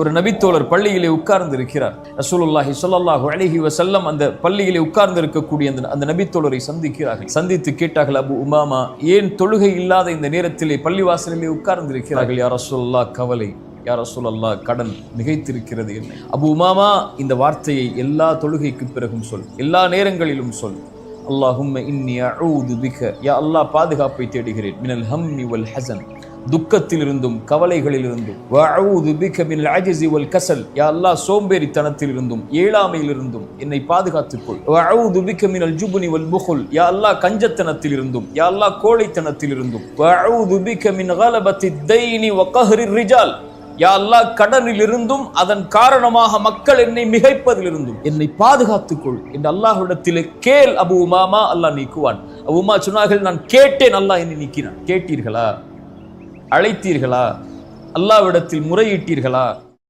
ஒரு நபித்தோழர் பள்ளியிலே உட்கார்ந்து இருக்கிறார். ரசூலுல்லாஹி ஸல்லல்லாஹு அலைஹி வஸல்லம் அந்த பள்ளியிலே உட்கார்ந்து இருக்கக்கூடிய அந்த நபித்தோழரை சந்திக்கிறார்கள். சந்தித்து கேட்டார்கள், அபு உமாமா, ஏன் தொழுகை இல்லாத இந்த நேரத்திலே பள்ளிவாசலிலே உட்கார்ந்து இருக்கிறார்கள்? யா ரசூலுல்லாஹ், கவலை. யா ரசூலல்லாஹ், கடன் மிகைத்திருக்கிறது. என்ன? அபு உமாமா, இந்த வார்த்தையை எல்லா தொழுகைக்கு பிறகும் சொல், எல்லா நேரங்களிலும் சொல். அல்லாஹும்ம இன்னி அஊது பிக, யா அல்லாஹ், பாதுகாப்பை தேடுகிறேன், மினல் ஹம்மி வல் ஹஸன், துக்கத்திலிருந்தும் கவலைகளிலிருந்தும், வஅஊது பிக மினல் அஜ்ஸி வல் கஸல், யா அல்லாஹ், சோம்பேறித்தனத்திலிருந்தும் ஏழாமையிலிருந்தும் என்னை பாதுகாத்துக்கொள். வஅஊது பிக மினல் ஜுப்னி வல் புഖல், யா அல்லாஹ், கஞ்சத்தனத்திலிருந்தும், யா அல்லாஹ், கோழைத்தனத்திலிருந்தும், வஅஊது பிக மின் கலபத்தித் தைனி வ கஹ்ரிர் ரிஜால், யா அல்லாஹ், கடனிலிருந்தும் அதன் காரணமாக மக்கள் என்னை மிகைப்பதிலிருந்தும் என்னை பாதுகாத்துக்கொள் என்று அல்லாஹ்விடத்திலே கேள் அபு உமாமா, அல்லாஹ் நீக்குவான். அபு உமா சொன்னார்கள், நான் கேட்டேன், அல்லாஹ் என்னை நீக்கினான். கேட்டீர்களா? அழைத்தீர்களா? அல்லாஹ்விடத்தில் முறையிட்டீர்களா?